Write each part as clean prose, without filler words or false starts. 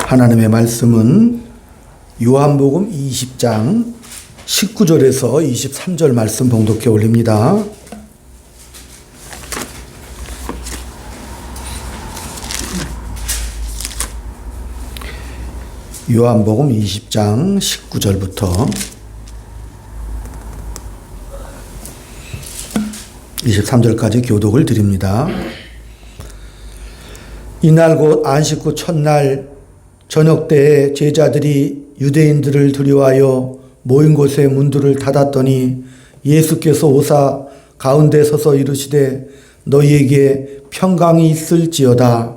하나님의 말씀은 요한복음 20장 19절에서 23절 말씀 봉독해 올립니다. 요한복음 20장 19절부터 23절까지 교독을 드립니다. 이날 곧 안식 후 첫날 저녁 때에 제자들이 유대인들을 두려워하여 모인 곳에 문들을 닫았더니 예수께서 오사 가운데 서서 이르시되 너희에게 평강이 있을지어다.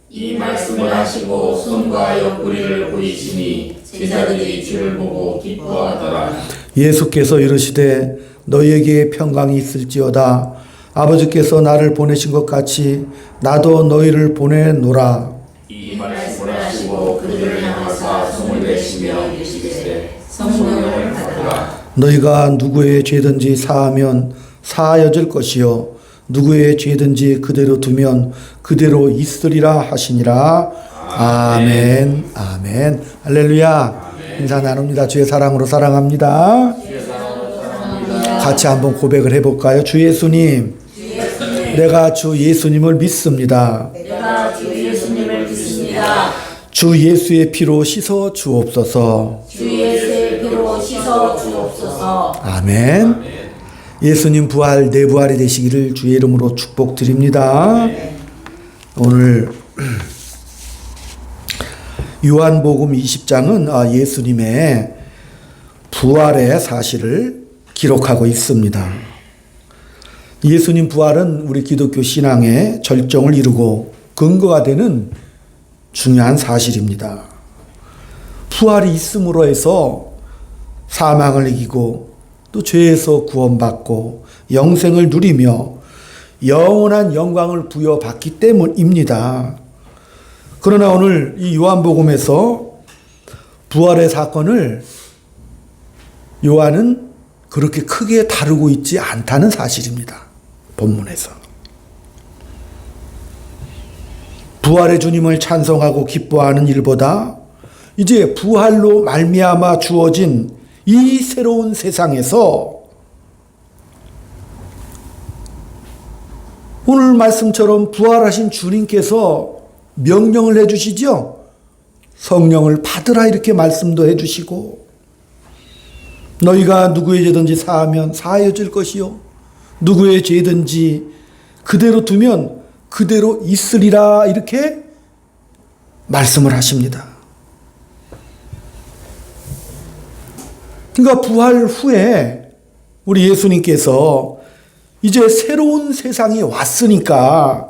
이 말씀을 하시고 손과 옆구리를 보이시니 제자들이 주를 보고 기뻐하더라. 예수께서 이르시되 너희에게 평강이 있을지어다. 아버지께서 나를 보내신 것 같이 나도 너희를 보내노라. 이 말씀을 하시고 그들을 향하사 손을 내시며 이르시되 성령을 받으라. 너희가 누구의 죄든지 사하면 사하여질 것이요 누구의 죄든지 그대로 두면 그대로 있으리라 하시니라. 아멘. 아멘. 할렐루야. 인사 나눕니다. 주의 사랑으로 사랑합니다. 같이 한번 고백을 해볼까요? 주 예수님, 내가 주 예수님을 믿습니다. 주 예수의 피로 씻어 주옵소서. 아멘. 예수님 부활, 내 부활이 되시기를 주의 이름으로 축복드립니다. 오늘 요한복음 20장은 예수님의 부활의 사실을 기록하고 있습니다. 예수님 부활은 우리 기독교 신앙의 절정을 이루고 근거가 되는 중요한 사실입니다. 부활이 있음으로 해서 사망을 이기고 또 죄에서 구원받고 영생을 누리며 영원한 영광을 부여받기 때문입니다. 그러나 오늘 이 요한복음에서 부활의 사건을 요한은 그렇게 크게 다루고 있지 않다는 사실입니다. 본문에서. 부활의 주님을 찬송하고 기뻐하는 일보다 이제 부활로 말미암아 주어진 이 새로운 세상에서 오늘 말씀처럼 부활하신 주님께서 명령을 해주시죠. 성령을 받으라 이렇게 말씀도 해주시고 너희가 누구의 죄든지 사하면 사하여질 것이요 누구의 죄든지 그대로 두면 그대로 있으리라 이렇게 말씀을 하십니다. 그러니까 부활 후에 우리 예수님께서 이제 새로운 세상이 왔으니까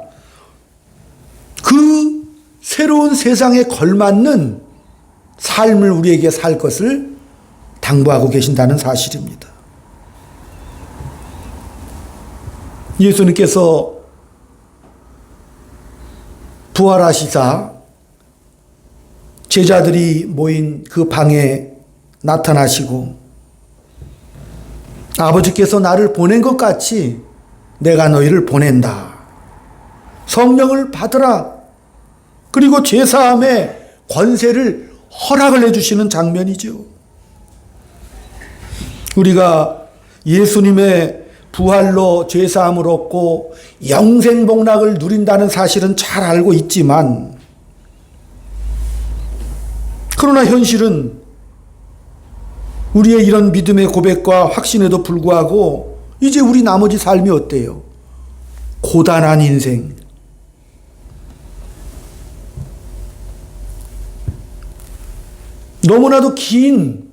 그 새로운 세상에 걸맞는 삶을 우리에게 살 것을 당부하고 계신다는 사실입니다. 예수님께서 부활하시사 제자들이 모인 그 방에 나타나시고 아버지께서 나를 보낸 것 같이 내가 너희를 보낸다. 성령을 받으라. 그리고 죄사함의 권세를 허락을 해주시는 장면이죠. 우리가 예수님의 부활로 죄사함을 얻고 영생복락을 누린다는 사실은 잘 알고 있지만 그러나 현실은 우리의 이런 믿음의 고백과 확신에도 불구하고 이제 우리 나머지 삶이 어때요? 고단한 인생. 너무나도 긴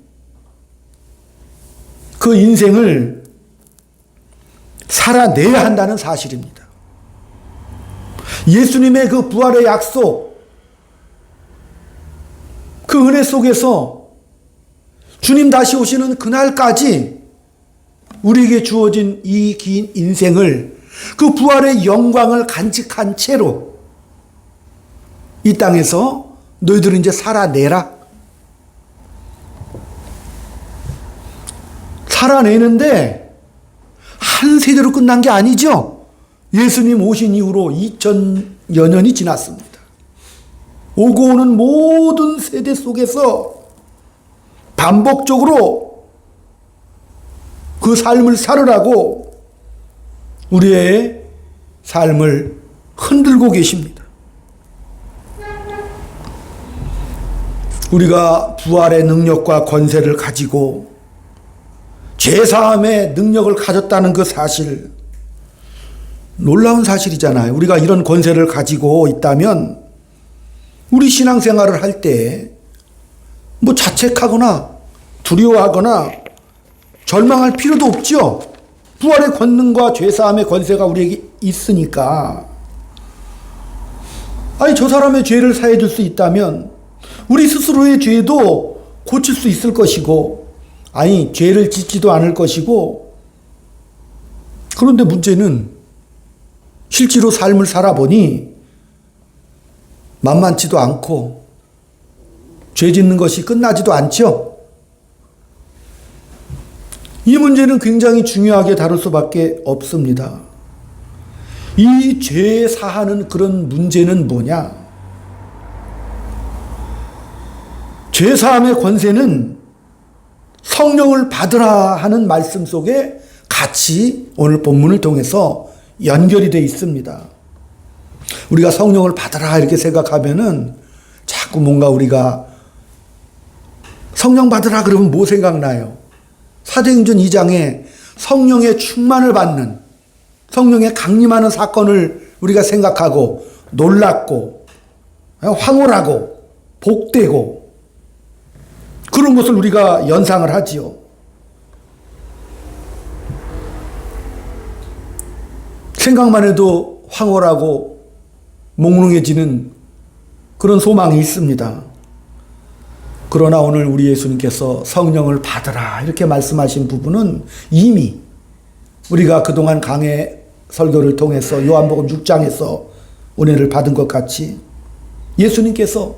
그 인생을 살아내야 한다는 사실입니다. 예수님의 그 부활의 약속, 그 은혜 속에서 주님 다시 오시는 그날까지 우리에게 주어진 이 긴 인생을 그 부활의 영광을 간직한 채로 이 땅에서 너희들은 이제 살아내라. 살아내는데 한 세대로 끝난 게 아니죠. 예수님 오신 이후로 2000여 년이 지났습니다. 오고 오는 모든 세대 속에서 반복적으로 그 삶을 살으라고 우리의 삶을 흔들고 계십니다. 우리가 부활의 능력과 권세를 가지고 죄사함의 능력을 가졌다는 그 사실, 놀라운 사실이잖아요. 우리가 이런 권세를 가지고 있다면 우리 신앙생활을 할 때 뭐 자책하거나 두려워하거나 절망할 필요도 없죠. 부활의 권능과 죄사함의 권세가 우리에게 있으니까. 아니, 저 사람의 죄를 사해 줄 수 있다면 우리 스스로의 죄도 고칠 수 있을 것이고, 아니, 죄를 짓지도 않을 것이고. 그런데 문제는 실제로 삶을 살아보니 만만치도 않고 죄 짓는 것이 끝나지도 않죠. 이 문제는 굉장히 중요하게 다룰 수밖에 없습니다. 이 죄 사하는 그런 문제는 뭐냐? 죄 사함의 권세는 성령을 받으라 하는 말씀 속에 같이 오늘 본문을 통해서 연결이 되어 있습니다. 우리가 성령을 받으라 이렇게 생각하면은 자꾸 뭔가 우리가 성령 받으라 그러면 뭐 생각나요? 사도행전 2장에 성령의 충만을 받는, 성령의 강림하는 사건을 우리가 생각하고 놀랍고 황홀하고 복되고 그런 것을 우리가 연상을 하지요. 생각만 해도 황홀하고 몽롱해지는 그런 소망이 있습니다. 그러나 오늘 우리 예수님께서 성령을 받으라 이렇게 말씀하신 부분은 이미 우리가 그동안 강해 설교를 통해서 요한복음 6장에서 은혜를 받은 것 같이 예수님께서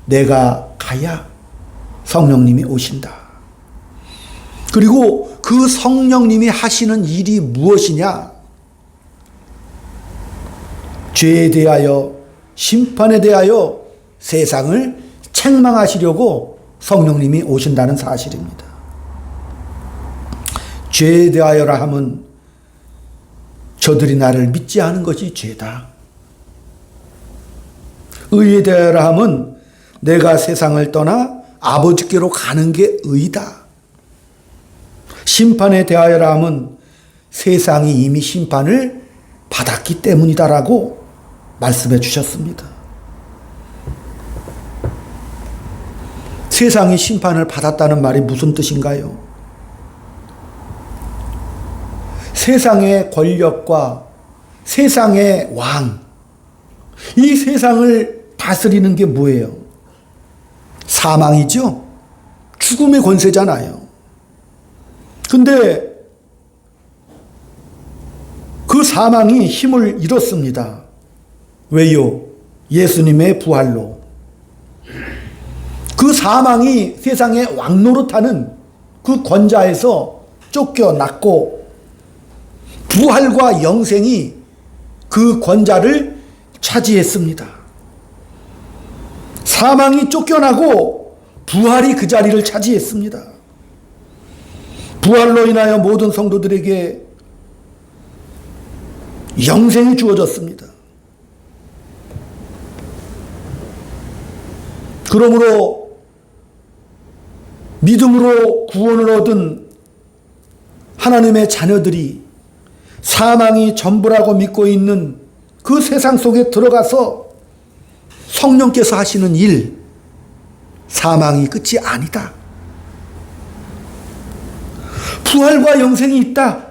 내가 가야 성령님이 오신다. 그리고 그 성령님이 하시는 일이 무엇이냐? 죄에 대하여, 심판에 대하여 세상을 책망하시려고 성령님이 오신다는 사실입니다. 죄에 대하여라 하면 저들이 나를 믿지 않은 것이 죄다. 의에 대하여라 하면 내가 세상을 떠나 아버지께로 가는 게 의다. 심판에 대하여라 하면 세상이 이미 심판을 받았기 때문이다라고 말씀해 주셨습니다. 세상이 심판을 받았다는 말이 무슨 뜻인가요? 세상의 권력과 세상의 왕, 이 세상을 다스리는 게 뭐예요? 사망이죠? 죽음의 권세잖아요. 근데 그 사망이 힘을 잃었습니다. 왜요? 예수님의 부활로. 그 사망이 세상의 왕노릇하는 그 권자에서 쫓겨났고 부활과 영생이 그 권자를 차지했습니다. 사망이 쫓겨나고 부활이 그 자리를 차지했습니다. 부활로 인하여 모든 성도들에게 영생이 주어졌습니다. 그러므로 믿음으로 구원을 얻은 하나님의 자녀들이 사망이 전부라고 믿고 있는 그 세상 속에 들어가서 성령께서 하시는 일, 사망이 끝이 아니다. 부활과 영생이 있다.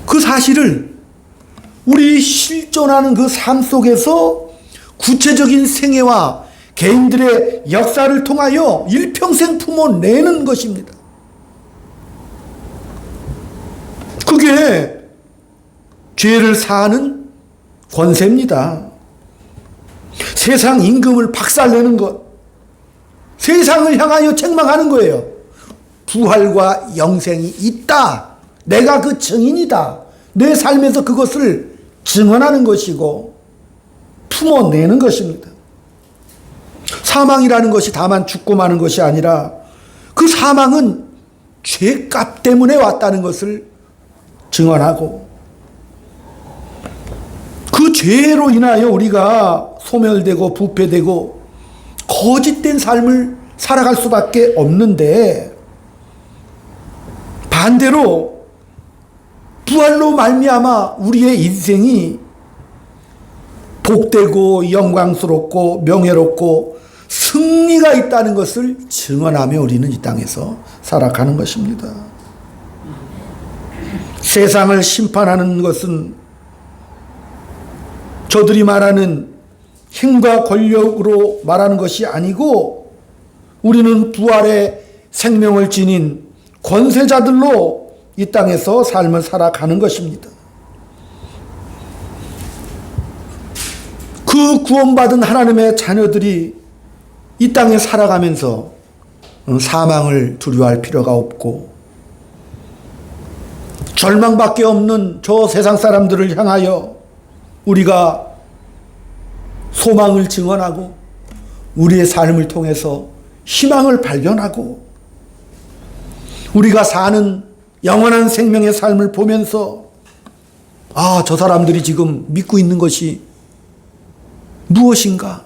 그 사실을 우리 실존하는 그 삶 속에서 구체적인 생애와 개인들의 역사를 통하여 일평생 품어내는 것입니다. 그게 죄를 사하는 권세입니다. 세상 임금을 박살내는 것, 세상을 향하여 책망하는 거예요. 부활과 영생이 있다. 내가 그 증인이다. 내 삶에서 그것을 증언하는 것이고 품어내는 것입니다. 사망이라는 것이 다만 죽고 마는 것이 아니라 그 사망은 죄값 때문에 왔다는 것을 증언하고 그 죄로 인하여 우리가 소멸되고 부패되고 거짓된 삶을 살아갈 수밖에 없는데 반대로 부활로 말미암아 우리의 인생이 복되고 영광스럽고 명예롭고 승리가 있다는 것을 증언하며 우리는 이 땅에서 살아가는 것입니다. 세상을 심판하는 것은 저들이 말하는 힘과 권력으로 말하는 것이 아니고 우리는 부활의 생명을 지닌 권세자들로 이 땅에서 삶을 살아가는 것입니다. 그 구원받은 하나님의 자녀들이 이 땅에 살아가면서 사망을 두려워할 필요가 없고 절망밖에 없는 저 세상 사람들을 향하여 우리가 소망을 증언하고 우리의 삶을 통해서 희망을 발견하고 우리가 사는 영원한 생명의 삶을 보면서 아, 저 사람들이 지금 믿고 있는 것이 무엇인가?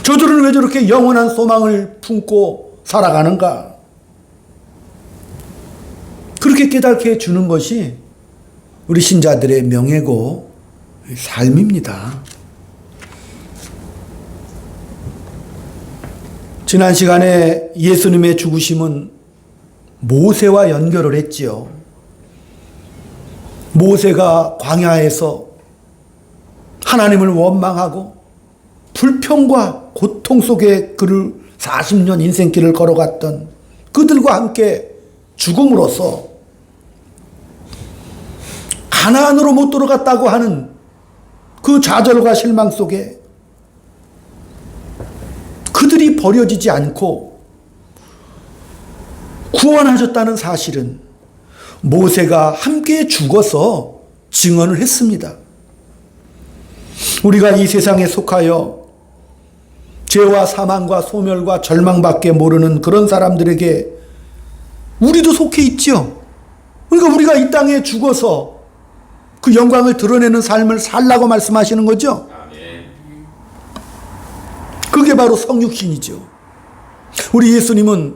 저들은 왜 저렇게 영원한 소망을 품고 살아가는가? 그렇게 깨닫게 해주는 것이 우리 신자들의 명예고 삶입니다. 지난 시간에 예수님의 죽으심은 모세와 연결을 했지요. 모세가 광야에서 하나님을 원망하고 불평과 고통 속에 그를 40년 인생길을 걸어갔던 그들과 함께 죽음으로써 가나안으로 못 들어갔다고 하는 그 좌절과 실망 속에 그들이 버려지지 않고 구원하셨다는 사실은 모세가 함께 죽어서 증언을 했습니다. 우리가 이 세상에 속하여 죄와 사망과 소멸과 절망밖에 모르는 그런 사람들에게 우리도 속해 있죠. 그러니까 우리가 이 땅에 죽어서 그 영광을 드러내는 삶을 살라고 말씀하시는 거죠. 그게 바로 성육신이죠. 우리 예수님은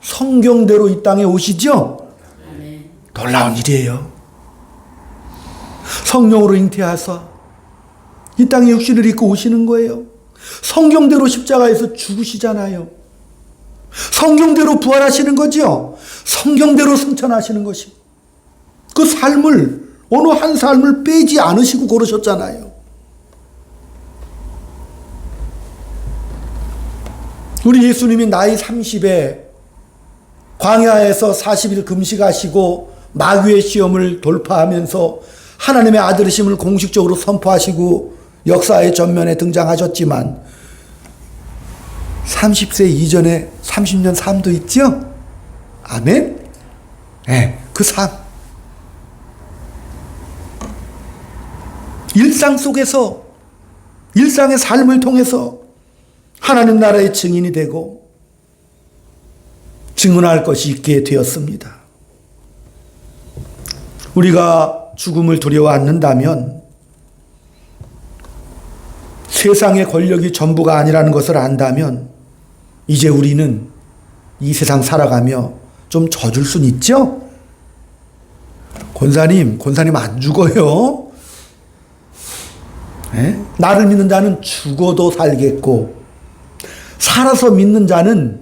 성경대로 이 땅에 오시죠. 놀라운 일이에요. 성령으로 잉태하사 이 땅에 육신을 입고 오시는 거예요. 성경대로 십자가에서 죽으시잖아요. 성경대로 부활하시는 거죠. 성경대로 승천하시는 것이 그 삶을 어느 한 삶을 빼지 않으시고 걸으셨잖아요. 우리 예수님이 나이 30에 광야에서 40일 금식하시고 마귀의 시험을 돌파하면서 하나님의 아들이심을 공식적으로 선포하시고 역사의 전면에 등장하셨지만 30세 이전에 30년 삶도 있죠? 아멘? 네, 그 삶. 일상 속에서 일상의 삶을 통해서 하나님 나라의 증인이 되고 증언할 것이 있게 되었습니다. 우리가 죽음을 두려워 않는다면 세상의 권력이 전부가 아니라는 것을 안다면 이제 우리는 이 세상 살아가며 좀 져줄 순 있죠? 권사님 안 죽어요. 네? 나를 믿는 자는 죽어도 살겠고 살아서 믿는 자는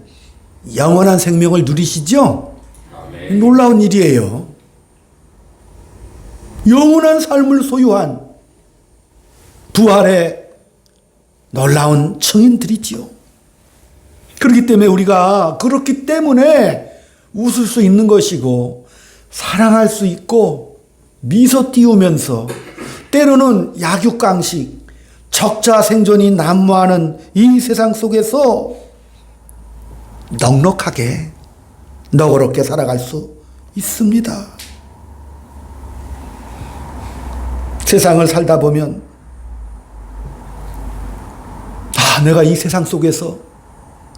영원한 생명을 누리시죠? 아멘. 놀라운 일이에요. 영원한 삶을 소유한 부활의 놀라운 증인들이지요. 그렇기 때문에 우리가 그렇기 때문에 웃을 수 있는 것이고 사랑할 수 있고 미소 띄우면서 때로는 약육강식 적자생존이 난무하는 이 세상 속에서 넉넉하게 너그럽게 살아갈 수 있습니다. 세상을 살다 보면 내가 이 세상 속에서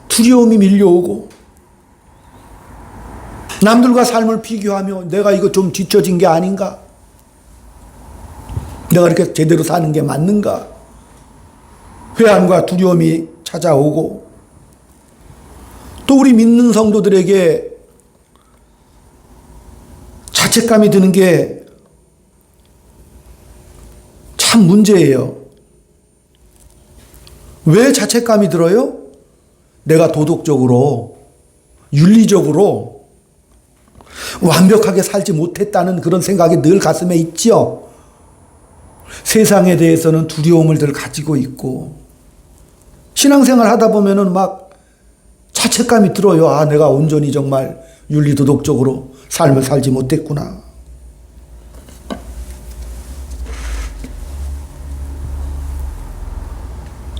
두려움이 밀려오고 남들과 삶을 비교하며 내가 이거 좀 뒤처진 게 아닌가? 내가 이렇게 제대로 사는 게 맞는가? 회한과 두려움이 찾아오고 또 우리 믿는 성도들에게 자책감이 드는 게 참 문제예요. 왜 자책감이 들어요? 내가 도덕적으로, 윤리적으로 완벽하게 살지 못했다는 그런 생각이 늘 가슴에 있죠. 세상에 대해서는 두려움을 늘 가지고 있고 신앙생활 하다 보면은 막 자책감이 들어요. 내가 온전히 정말 윤리도덕적으로 삶을 살지 못했구나.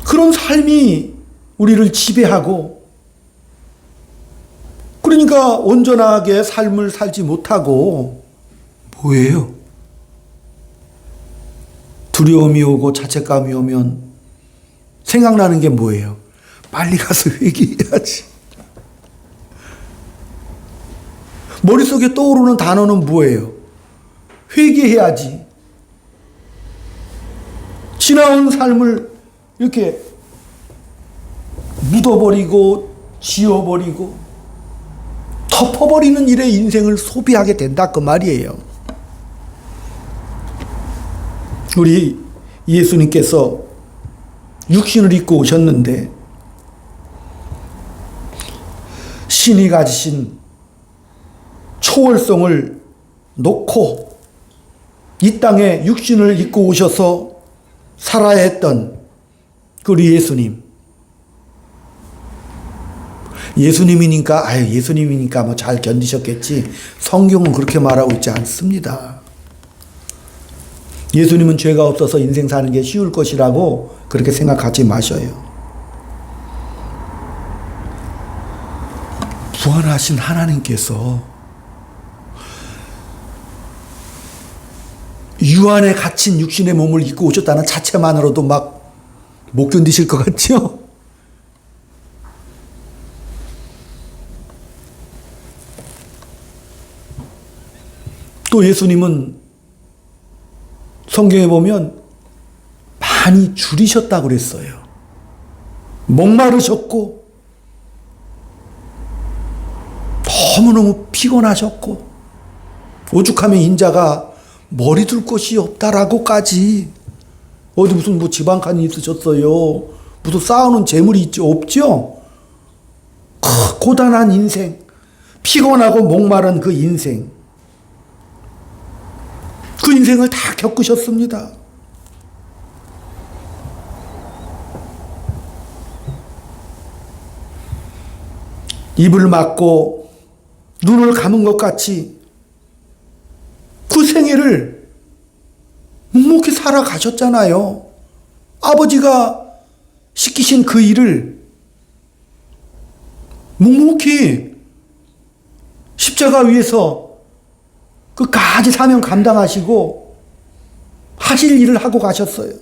그런 삶이 우리를 지배하고 그러니까 온전하게 삶을 살지 못하고 뭐예요? 두려움이 오고 자책감이 오면 생각나는 게 뭐예요? 빨리 가서 회개해야지. 머릿속에 떠오르는 단어는 뭐예요? 회개해야지. 지나온 삶을 이렇게 묻어버리고 지워버리고 덮어버리는 일에 인생을 소비하게 된다 그 말이에요. 우리 예수님께서 육신을 입고 오셨는데 신이 가지신 초월성을 놓고 이 땅에 육신을 입고 오셔서 살아야 했던 우리 예수님이니까 뭐 잘 견디셨겠지. 성경은 그렇게 말하고 있지 않습니다. 예수님은 죄가 없어서 인생 사는 게 쉬울 것이라고 그렇게 생각하지 마셔요. 부활하신 하나님께서 유한에 갇힌 육신의 몸을 입고 오셨다는 자체만으로도 막 못 견디실 것 같죠? 또 예수님은 성경에 보면 많이 줄이셨다고 그랬어요. 목마르셨고 너무너무 피곤하셨고 오죽하면 인자가 머리 둘 곳이 없다라고까지 어디 무슨 뭐 지방간이 있으셨어요. 무슨 쌓아놓은 재물이 있죠? 없죠? 고단한 인생, 피곤하고 목마른 그 인생, 그 인생을 다 겪으셨습니다. 입을 막고 눈을 감은 것 같이 그 생애를 묵묵히 살아가셨잖아요. 아버지가 시키신 그 일을 묵묵히 십자가 위에서 끝까지 사명 감당하시고 하실 일을 하고 가셨어요.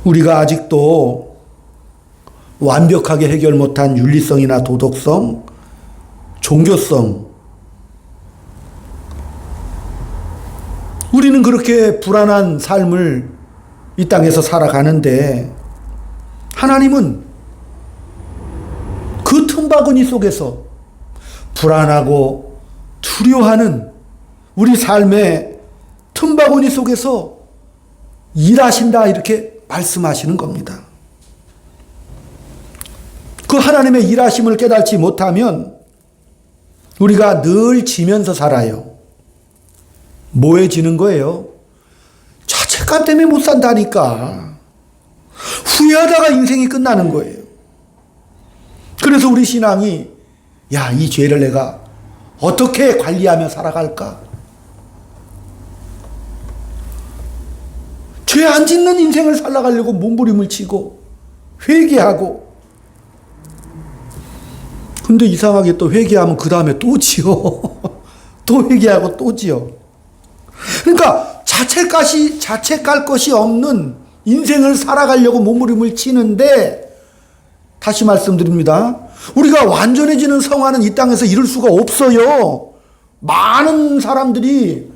우리가 아직도 완벽하게 해결 못한 윤리성이나 도덕성, 종교성, 우리는 그렇게 불안한 삶을 이 땅에서 살아가는데 하나님은 그 틈바구니 속에서 불안하고 두려워하는 우리 삶의 틈바구니 속에서 일하신다 이렇게 말씀하시는 겁니다. 그 하나님의 일하심을 깨닫지 못하면 우리가 늘 지면서 살아요. 뭐에 지는 거예요? 자책감 때문에 못 산다니까. 후회하다가 인생이 끝나는 거예요. 그래서 우리 신앙이 이 죄를 내가 어떻게 관리하며 살아갈까? 죄 안 짓는 인생을 살아가려고 몸부림을 치고 회개하고 근데 이상하게 또 회개하면 그 다음에 또 지어. 또 회개하고 또 지어. 그러니까 자책할 것이 없는 인생을 살아가려고 몸부림을 치는데, 다시 말씀드립니다. 우리가 완전해지는 성화는 이 땅에서 이룰 수가 없어요. 많은 사람들이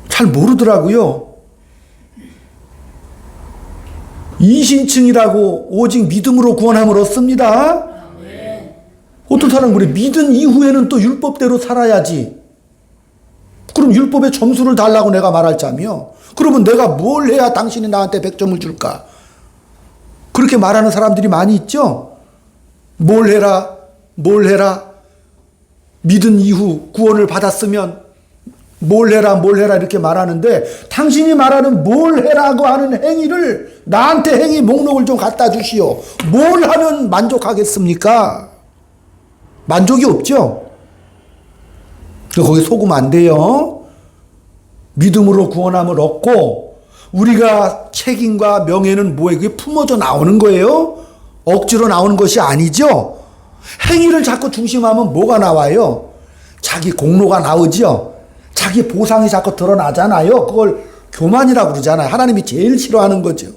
잘 모르더라고요. 이신층이라고 오직 믿음으로 구원함을 얻습니다. 어떤 사람은 그래, 믿은 이후에는 또 율법대로 살아야지. 그럼 율법에 점수를 달라고 내가 말할 자며, 그러면 내가 뭘 해야 당신이 나한테 100점을 줄까? 그렇게 말하는 사람들이 많이 있죠. 뭘 해라, 뭘 해라. 믿은 이후 구원을 받았으면 뭘 해라, 뭘 해라 이렇게 말하는데, 당신이 말하는 뭘 해라고 하는 행위를 나한테 행위 목록을 좀 갖다 주시오. 뭘 하면 만족하겠습니까? 만족이 없죠. 거기 속으면 안 돼요. 믿음으로 구원함을 얻고, 우리가 책임과 명예는 뭐예요? 그게 품어져 나오는 거예요. 억지로 나오는 것이 아니죠. 행위를 자꾸 중심하면 뭐가 나와요? 자기 공로가 나오죠. 자기 보상이 자꾸 드러나잖아요. 그걸 교만이라고 그러잖아요. 하나님이 제일 싫어하는 거죠.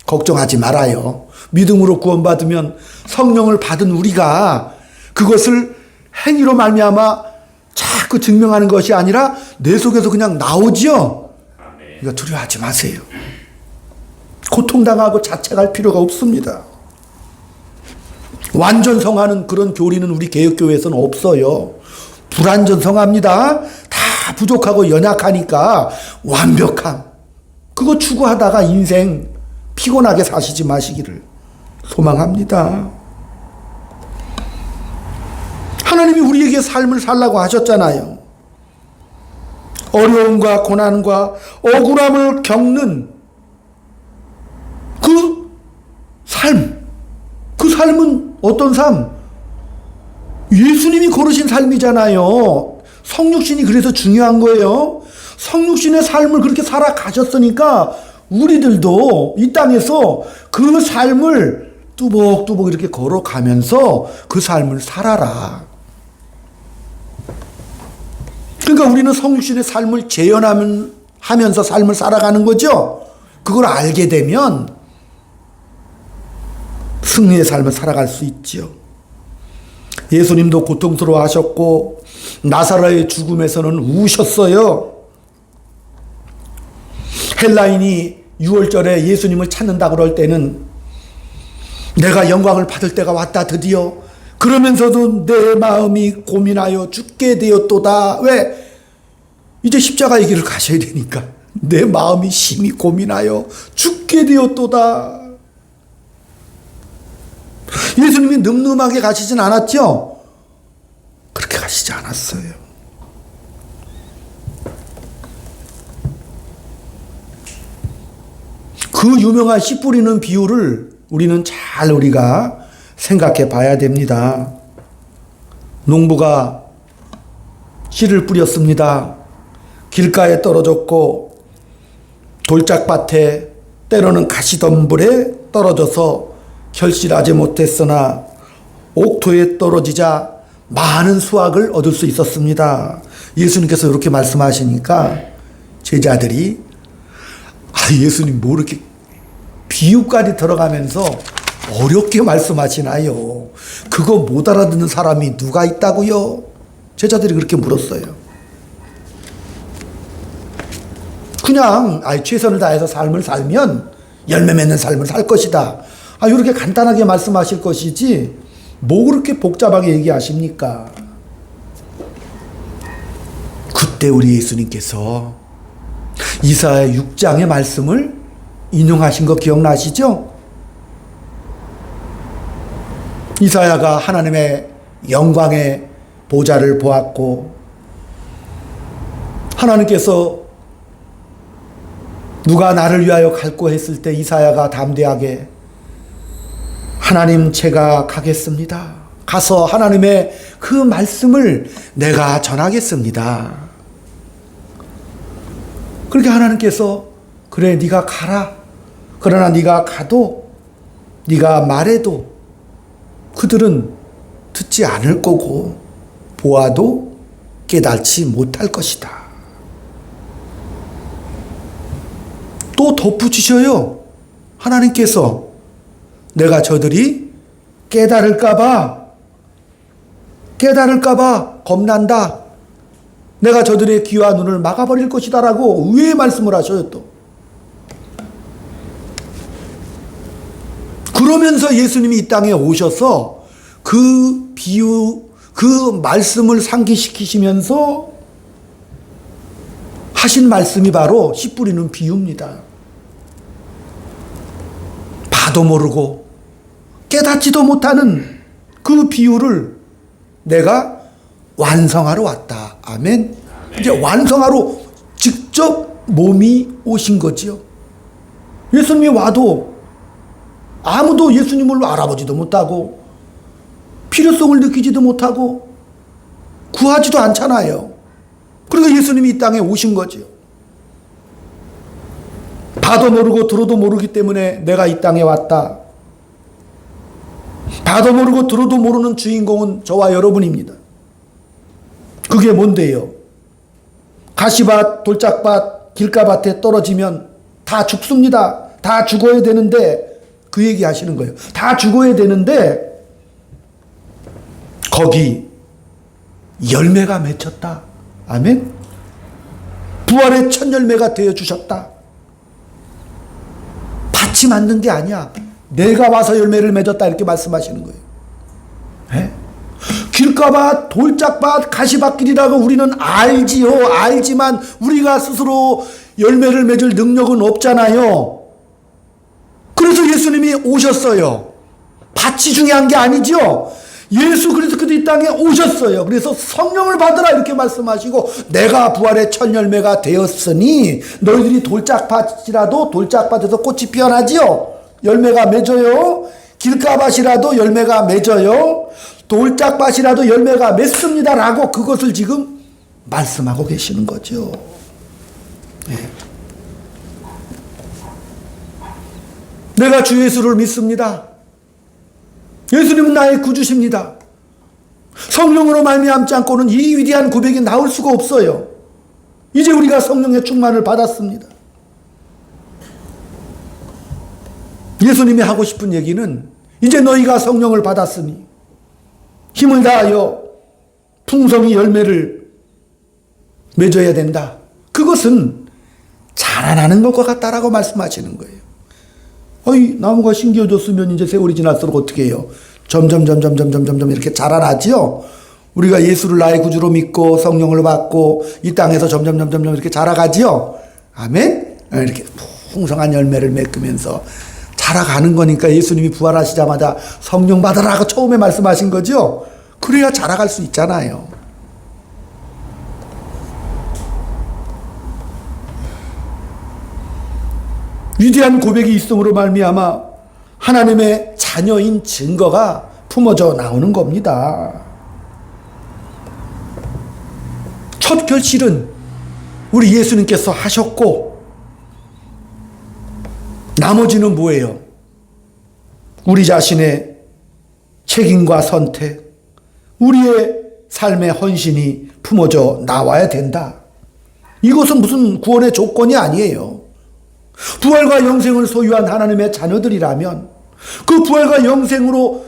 걱정하지 말아요. 믿음으로 구원받으면 성령을 받은 우리가 그것을 행위로 말미암아 자꾸 증명하는 것이 아니라 내 속에서 그냥 나오죠. 그러니까 두려워하지 마세요. 고통당하고 자책할 필요가 없습니다. 완전 성화는 그런 교리는 우리 개혁교회에서는 없어요. 불완전 성화입니다. 다 부족하고 연약하니까 완벽함, 그거 추구하다가 인생 피곤하게 사시지 마시기를 소망합니다. 하나님이 우리에게 삶을 살라고 하셨잖아요. 어려움과 고난과 억울함을 겪는 그 삶, 그 삶은 어떤 삶? 예수님이 걸으신 삶이잖아요. 성육신이 그래서 중요한 거예요. 성육신의 삶을 그렇게 살아가셨으니까 우리들도 이 땅에서 그 삶을 뚜벅뚜벅 이렇게 걸어가면서 그 삶을 살아라. 그러니까 우리는 성육신의 삶을 재현하면서 삶을 살아가는 거죠. 그걸 알게 되면 승리의 삶을 살아갈 수 있죠. 예수님도 고통스러워 하셨고 나사로의 죽음에서는 우셨어요. 헬라인이 6월절에 예수님을 찾는다 그럴 때는 내가 영광을 받을 때가 왔다 드디어, 그러면서도 내 마음이 고민하여 죽게 되었도다. 왜? 이제 십자가 얘기를 가셔야 되니까. 내 마음이 심히 고민하여 죽게 되었도다. 예수님이 늠름하게 가시진 않았죠? 그렇게 가시지 않았어요. 그 유명한 씨 뿌리는 비유를 우리는 잘 우리가 생각해 봐야 됩니다. 농부가 씨를 뿌렸습니다. 길가에 떨어졌고 돌짝밭에 때로는 가시덤불에 떨어져서 결실하지 못했으나 옥토에 떨어지자 많은 수확을 얻을 수 있었습니다. 예수님께서 이렇게 말씀하시니까 제자들이 예수님 뭐 이렇게 비유까지 들어가면서 어렵게 말씀하시나요? 그거 못 알아듣는 사람이 누가 있다고요? 제자들이 그렇게 물었어요. 그냥 최선을 다해서 삶을 살면 열매 맺는 삶을 살 것이다. 이렇게 간단하게 말씀하실 것이지 뭐 그렇게 복잡하게 얘기하십니까? 그때 우리 예수님께서 이사야 6장의 말씀을 인용하신 거 기억나시죠? 이사야가 하나님의 영광의 보좌를 보았고 하나님께서 누가 나를 위하여 갈고 했을 때 이사야가 담대하게 하나님 제가 가겠습니다. 가서 하나님의 그 말씀을 내가 전하겠습니다. 그렇게 하나님께서 그래 네가 가라. 그러나 네가 가도 네가 말해도 그들은 듣지 않을 거고 보아도 깨닫지 못할 것이다. 또 덧붙이셔요. 하나님께서 내가 저들이 깨달을까봐 겁난다. 내가 저들의 귀와 눈을 막아버릴 것이다 라고 의외의 말씀을 하셔요. 또 그러면서 예수님이 이 땅에 오셔서 그 비유, 그 말씀을 상기시키시면서 하신 말씀이 바로 씨 뿌리는 비유입니다. 봐도 모르고 깨닫지도 못하는 그 비유를 내가 완성하러 왔다. 아멘. 이제 완성하러 직접 몸이 오신 거지요. 예수님이 와도 아무도 예수님을 알아보지도 못하고 필요성을 느끼지도 못하고 구하지도 않잖아요. 그러니까 예수님이 이 땅에 오신 거지요. 봐도 모르고 들어도 모르기 때문에 내가 이 땅에 왔다. 봐도 모르고 들어도 모르는 주인공은 저와 여러분입니다. 그게 뭔데요? 가시밭, 돌짝밭, 길가밭에 떨어지면 다 죽습니다. 다 죽어야 되는데 그 얘기 하시는 거예요. 다 죽어야 되는데 거기 열매가 맺혔다. 아멘. 부활의 첫 열매가 되어 주셨다. 밭이 만든 게 아니야. 내가 와서 열매를 맺었다 이렇게 말씀하시는 거예요. 네? 길가밭, 돌짝밭, 가시밭길이라고 우리는 알지요. 알지만 우리가 스스로 열매를 맺을 능력은 없잖아요. 그래서 예수님이 오셨어요. 밭이 중요한 게 아니죠. 예수 그리스도도 이 땅에 오셨어요. 그래서 성령을 받으라 이렇게 말씀하시고 내가 부활의 첫 열매가 되었으니 너희들이 돌짝밭이라도 돌짝밭에서 꽃이 피어나지요. 열매가 맺어요. 길가밭이라도 열매가 맺어요. 돌짝밭이라도 열매가 맺습니다 라고 그것을 지금 말씀하고 계시는 거죠. 네. 내가 주 예수를 믿습니다. 예수님은 나의 구주십니다. 성령으로 말미암지 않고는 이 위대한 고백이 나올 수가 없어요. 이제 우리가 성령의 충만을 받았습니다. 예수님이 하고 싶은 얘기는 이제 너희가 성령을 받았으니 힘을 다하여 풍성히 열매를 맺어야 된다. 그것은 자라나는 것과 같다라고 말씀하시는 거예요. 어이, 나무가 심겨졌으면 이제 세월이 지날수록 어떻게 해요? 점점 이렇게 자라나지요? 우리가 예수를 나의 구주로 믿고 성령을 받고 이 땅에서 점점 이렇게 자라가지요? 아멘? 이렇게 풍성한 열매를 맺으면서 자라가는 거니까 예수님이 부활하시자마자 성령 받으라고 처음에 말씀하신 거죠? 그래야 자라갈 수 있잖아요. 위대한 고백이 있음으로 말미암아 하나님의 자녀인 증거가 품어져 나오는 겁니다. 첫 결실은 우리 예수님께서 하셨고 나머지는 뭐예요? 우리 자신의 책임과 선택, 우리의 삶의 헌신이 품어져 나와야 된다. 이것은 무슨 구원의 조건이 아니에요. 부활과 영생을 소유한 하나님의 자녀들이라면 그 부활과 영생으로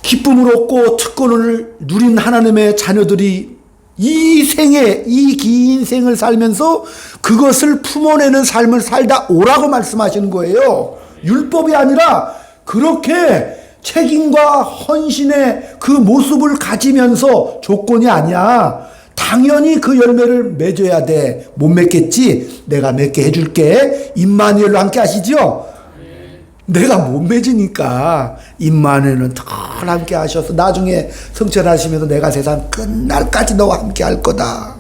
기쁨을 얻고 특권을 누린 하나님의 자녀들이 이 생에, 이 긴 생을 살면서 그것을 품어내는 삶을 살다 오라고 말씀하시는 거예요. 율법이 아니라 그렇게 책임과 헌신의 그 모습을 가지면서 조건이 아니야. 당연히 그 열매를 맺어야 돼. 못 맺겠지? 내가 맺게 해줄게. 임마누엘로 함께 하시죠? 내가 못 맺으니까 임마누엘은 덜 함께 하셔서 나중에 성찰하시면서 내가 세상 끝날까지 너와 함께 할 거다.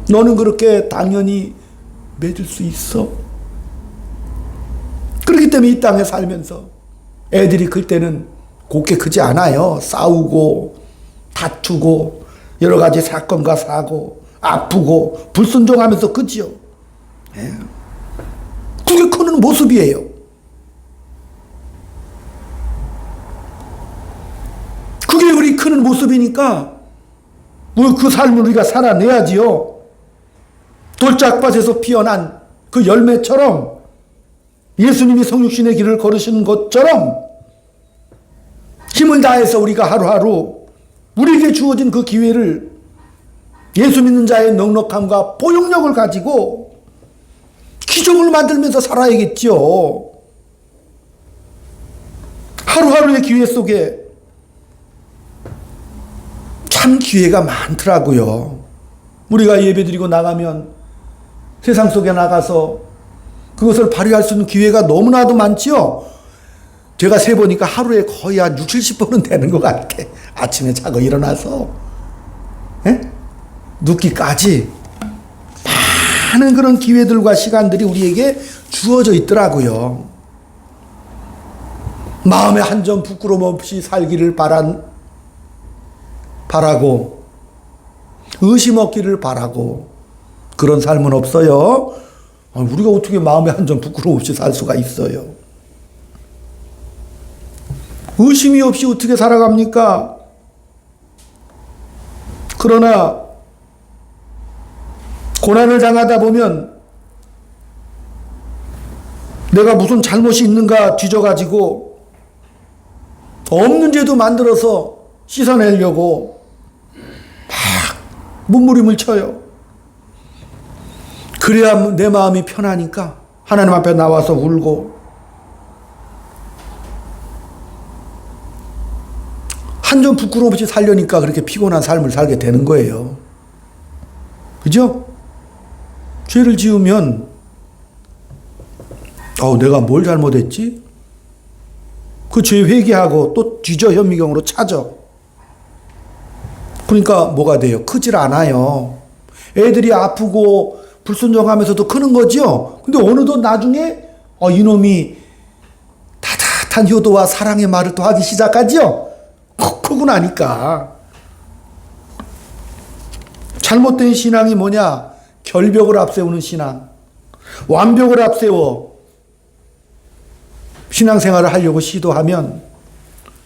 너는 그렇게 당연히 맺을 수 있어. 그렇기 때문에 이 땅에 살면서 애들이 클 때는 곱게 크지 않아요. 싸우고 다투고 여러 가지 사건과 사고 아프고 불순종하면서 크지요. 예. 그게 크는 모습이에요. 그게 우리 크는 모습이니까 그 삶을 우리가 살아내야지요. 돌짝밭에서 피어난 그 열매처럼 예수님이 성육신의 길을 걸으신 것처럼 힘을 다해서 우리가 하루하루 우리에게 주어진 그 기회를 예수 믿는 자의 넉넉함과 포용력을 가지고 기적을 만들면서 살아야겠죠. 하루하루의 기회 속에 참 기회가 많더라고요. 우리가 예배드리고 나가면 세상 속에 나가서 그것을 발휘할 수 있는 기회가 너무나도 많지요. 제가 세보니까 하루에 거의 한 60, 70번은 되는 것 같아. 아침에 자고 일어나서 눕기까지 많은 그런 기회들과 시간들이 우리에게 주어져 있더라고요. 마음에 한 점 부끄럼 없이 살기를 바라고 의심 없기를 바라고 그런 삶은 없어요. 우리가 어떻게 마음에 한 점 부끄럼 없이 살 수가 있어요? 의심이 없이 어떻게 살아갑니까? 그러나 고난을 당하다 보면 내가 무슨 잘못이 있는가 뒤져가지고 없는 죄도 만들어서 씻어내려고 막 몸부림을 쳐요. 그래야 내 마음이 편하니까 하나님 앞에 나와서 울고 한 점 부끄러움 없이 살려니까 그렇게 피곤한 삶을 살게 되는 거예요. 그죠? 죄를 지으면 내가 뭘 잘못했지? 그 죄 회개하고 또 뒤져 현미경으로 찾아. 그러니까 뭐가 돼요? 크질 않아요. 애들이 아프고 불순종하면서도 크는 거죠. 근데 어느덧 나중에 이놈이 따뜻한 효도와 사랑의 말을 또 하기 시작하죠. 크고 나니까. 잘못된 신앙이 뭐냐? 결벽을 앞세우는 신앙. 완벽을 앞세워 신앙생활을 하려고 시도하면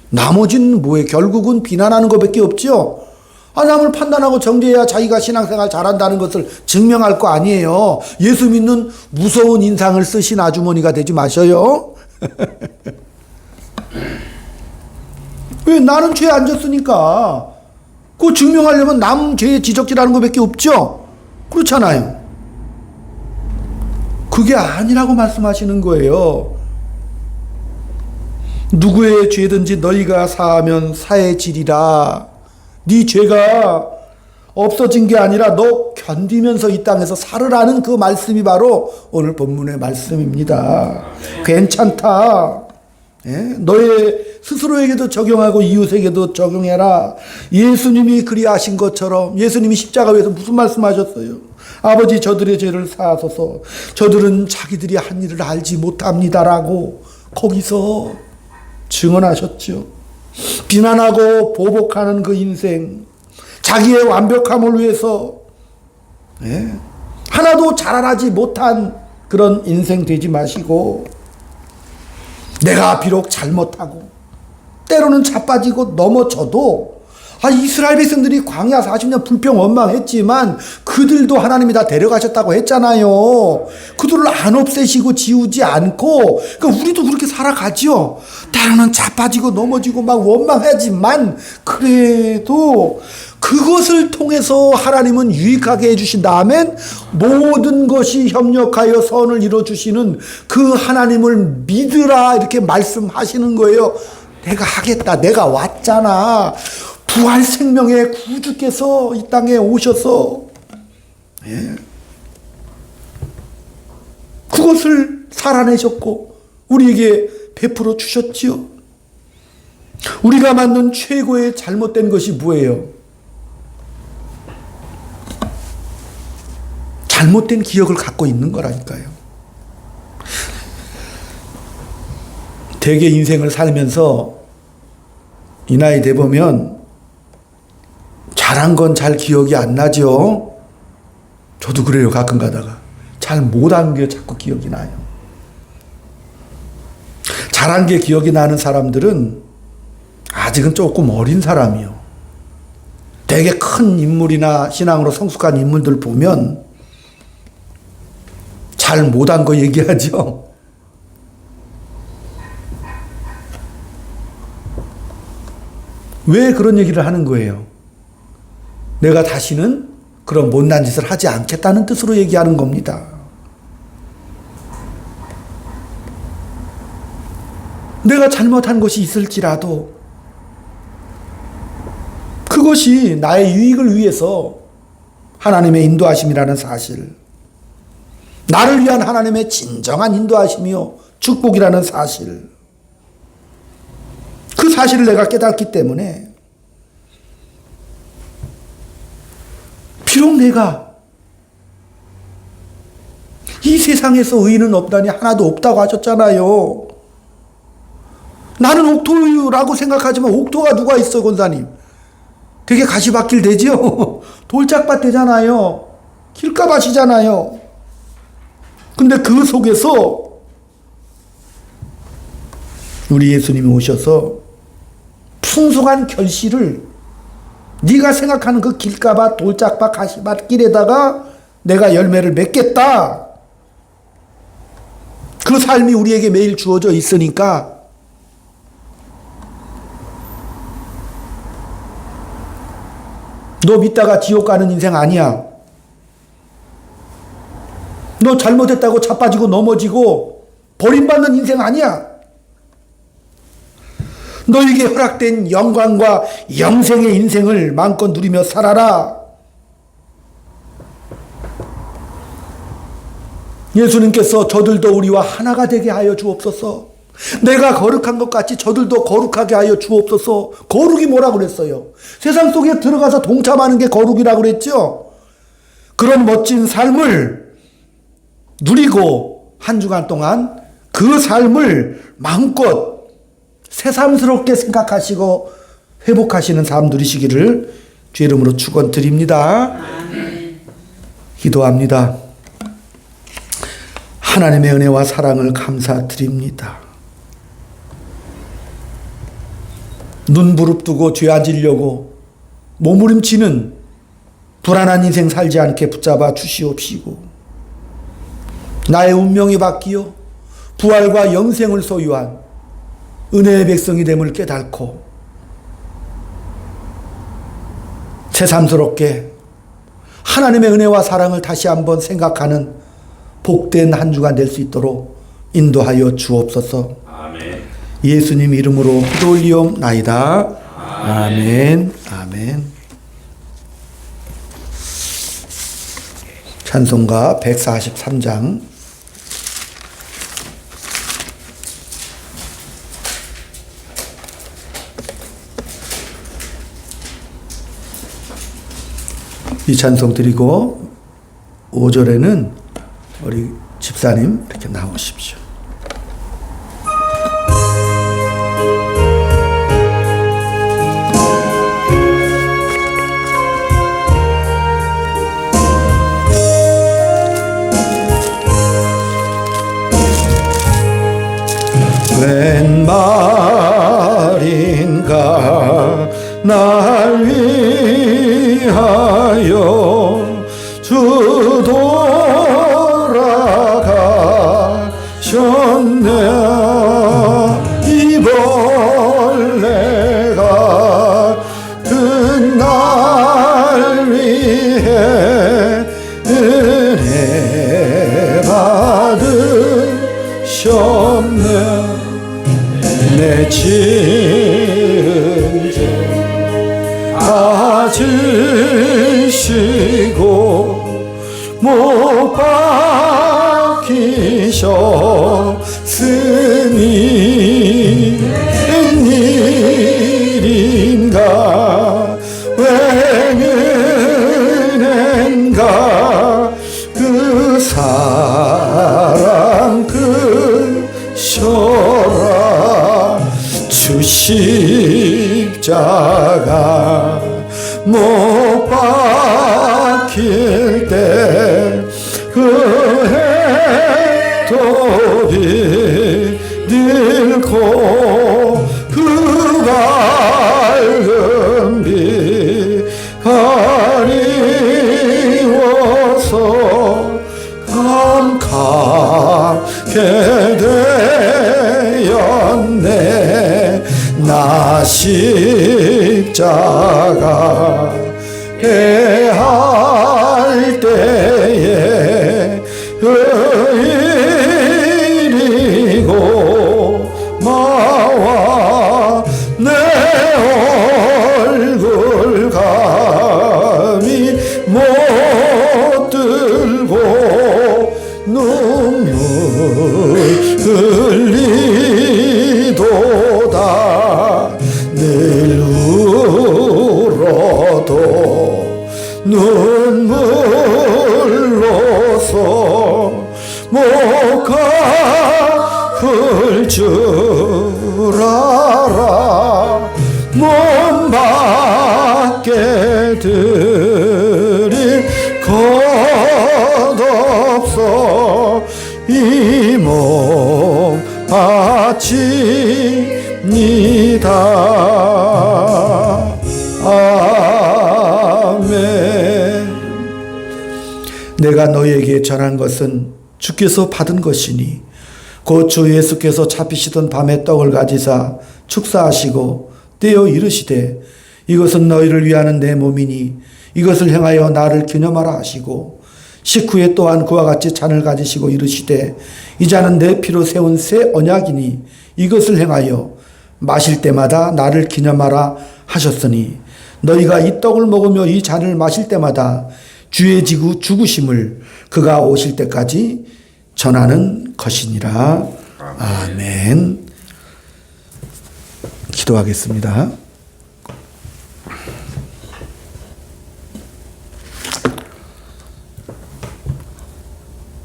나머지는 뭐에 결국은 비난하는 것밖에 없죠. 남을 판단하고 정죄해야 자기가 신앙생활 잘한다는 것을 증명할 거 아니에요. 예수 믿는 무서운 인상을 쓰신 아주머니가 되지 마셔요. 왜? 나는 죄 안 졌으니까. 그거 증명하려면 남 죄에 지적질하는 것밖에 없죠. 그렇잖아요. 그게 아니라고 말씀하시는 거예요. 누구의 죄든지 너희가 사하면 사해지리라. 네 죄가 없어진 게 아니라 너 견디면서 이 땅에서 살으라는 그 말씀이 바로 오늘 본문의 말씀입니다. 괜찮다. 너의 스스로에게도 적용하고 이웃에게도 적용해라. 예수님이 그리하신 것처럼 예수님이 십자가에서 무슨 말씀하셨어요? 아버지 저들의 죄를 사하소서. 저들은 자기들이 한 일을 알지 못합니다라고 거기서 증언하셨죠. 비난하고 보복하는 그 인생, 자기의 완벽함을 위해서 하나도 자라나지 못한 그런 인생 되지 마시고, 내가 비록 잘못하고 때로는 자빠지고 넘어져도 이스라엘 백성들이 광야 40년 불평원망했지만 그들도 하나님이 다 데려가셨다고 했잖아요. 그들을 안 없애시고 지우지 않고. 그러니까 우리도 그렇게 살아가죠. 때로는 자빠지고 넘어지고 막 원망하지만 그래도 그것을 통해서 하나님은 유익하게 해주신 다음엔 모든 것이 협력하여 선을 이루어주시는 그 하나님을 믿으라 이렇게 말씀하시는 거예요. 내가 하겠다. 내가 왔잖아. 부활 생명의 구주께서 이 땅에 오셔서 그것을 살아내셨고 우리에게 베풀어 주셨지요. 우리가 만든 최고의 잘못된 것이 뭐예요? 잘못된 기억을 갖고 있는 거라니까요. 대개 인생을 살면서 이 나이 돼 보면 잘한 건 잘 기억이 안 나죠. 저도 그래요. 가끔 가다가 잘 못한 게 자꾸 기억이 나요. 잘한 게 기억이 나는 사람들은 아직은 조금 어린 사람이요. 되게 큰 인물이나 신앙으로 성숙한 인물들 보면 잘 못한 거 얘기하죠. 왜 그런 얘기를 하는 거예요? 내가 다시는 그런 못난 짓을 하지 않겠다는 뜻으로 얘기하는 겁니다. 내가 잘못한 것이 있을지라도 그것이 나의 유익을 위해서 하나님의 인도하심이라는 사실, 나를 위한 하나님의 진정한 인도하심이요 축복이라는 사실, 그 사실을 내가 깨닫기 때문에 비록 내가 이 세상에서 의인은 없다니 하나도 없다고 하셨잖아요. 나는 옥토라고 생각하지만 옥토가 누가 있어, 권사님? 되게 가시밭길 되죠? 돌짝밭 되잖아요. 길가밭이잖아요. 근데 그 속에서 우리 예수님이 오셔서 풍성한 결실을 네가 생각하는 그 길가밭, 돌짝밭, 가시밭 길에다가 내가 열매를 맺겠다. 그 삶이 우리에게 매일 주어져 있으니까 너 믿다가 지옥 가는 인생 아니야. 너 잘못했다고 자빠지고 넘어지고 버림받는 인생 아니야. 너에게 허락된 영광과 영생의 인생을 마음껏 누리며 살아라. 예수님께서 저들도 우리와 하나가 되게 하여 주옵소서. 내가 거룩한 것 같이 저들도 거룩하게 하여 주옵소서. 거룩이 뭐라고 그랬어요? 세상 속에 들어가서 동참하는 게 거룩이라고 그랬죠? 그런 멋진 삶을 누리고 한 주간 동안 그 삶을 마음껏 새삼스럽게 생각하시고 회복하시는 삶 누리시기를 주 이름으로 축원드립니다. 기도합니다. 하나님의 은혜와 사랑을 감사드립니다. 눈 부릅뜨고 죄 지려고 몸부림치는 불안한 인생 살지 않게 붙잡아 주시옵시고 나의 운명이 바뀌어 부활과 영생을 소유한 은혜의 백성이 됨을 깨닫고 새삼스럽게 하나님의 은혜와 사랑을 다시 한번 생각하는 복된 한 주가 될 수 있도록 인도하여 주옵소서. 아멘. 예수님 이름으로 기도 올리옵나이다. 아멘. 아멘. 찬송가 143장. 이 찬송 드리고 5절에는 우리 집사님 이렇게 나오십시오. 웬 말인가 날 위하여 주 돌아가셨네. 이 벌레가 그날 위해 은혜 받으셨네. 내 지은 죄 다 지시고 못 박히셨으니 웬일인가 웬은혜인가 그 사랑 그 쇼라 주 십자가 못 박힐 때 그 해도 비들고 그 밝은 빛 십자가 해할 때에 의리고 마와 내 얼굴 감히 못 들고 눈물 흘리도다 늘 울어도 눈물로서 못 갚을 줄 알아 몸 밖에 드릴 것 없어 이 몸 바칩니다. 아멘. 내가 너희에게 전한 것은 주께서 받은 것이니 곧 주 예수께서 잡히시던 밤에 떡을 가지사 축사하시고 떼어 이르시되 이것은 너희를 위하는 내 몸이니 이것을 행하여 나를 기념하라 하시고 식후에 또한 그와 같이 잔을 가지시고 이르시되 이 잔은 내 피로 세운 새 언약이니 이것을 행하여 마실 때마다 나를 기념하라 하셨으니 너희가 이 떡을 먹으며 이 잔을 마실 때마다 주의 죽으심을 그가 오실 때까지 전하는 것이니라. 아멘. 기도하겠습니다.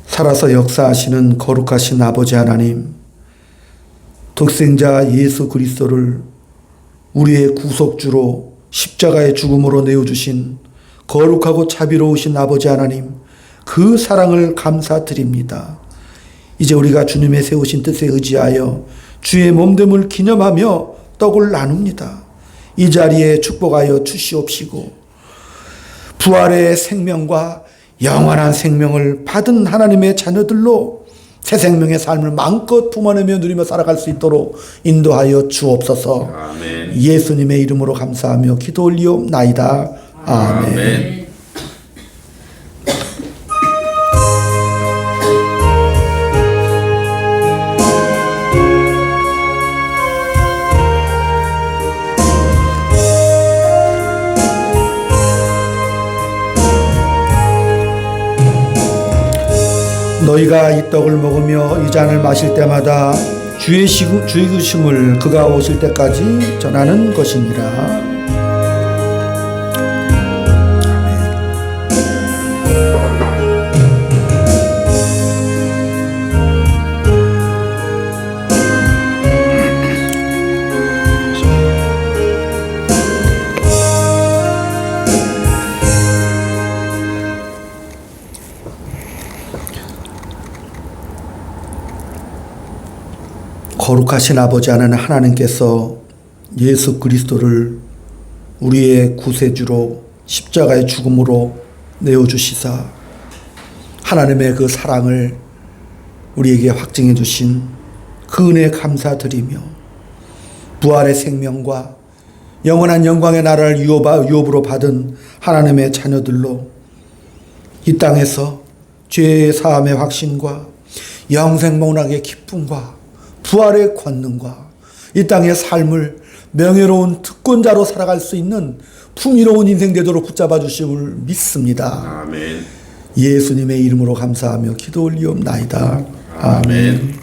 살아서 역사하시는 거룩하신 아버지 하나님, 독생자 예수 그리스도를 우리의 구속주로 십자가의 죽음으로 내어주신 거룩하고 자비로우신 아버지 하나님, 그 사랑을 감사드립니다. 이제 우리가 주님의 세우신 뜻에 의지하여 주의 몸됨을 기념하며 떡을 나눕니다. 이 자리에 축복하여 주시옵시고 부활의 생명과 영원한 생명을 받은 하나님의 자녀들로 새 생명의 삶을 마음껏 품어내며 누리며 살아갈 수 있도록 인도하여 주옵소서. 아멘. 예수님의 이름으로 감사하며 기도 올리옵나이다. 아멘. 아멘. 너희가 이 떡을 먹으며 이 잔을 마실 때마다 주의 죽으심을 그가 오실 때까지 전하는 것이니라. 거룩하신 아버지 하나님께서 예수 그리스도를 우리의 구세주로 십자가의 죽음으로 내어주시사 하나님의 그 사랑을 우리에게 확증해 주신 그 은혜에 감사드리며 부활의 생명과 영원한 영광의 나라를 유업으로 받은 하나님의 자녀들로 이 땅에서 죄의 사함의 확신과 영생목락의 기쁨과 부활의 권능과 이 땅의 삶을 명예로운 특권자로 살아갈 수 있는 풍요로운 인생 되도록 붙잡아 주심을 믿습니다. 아멘. 예수님의 이름으로 감사하며 기도 올리옵나이다. 아멘.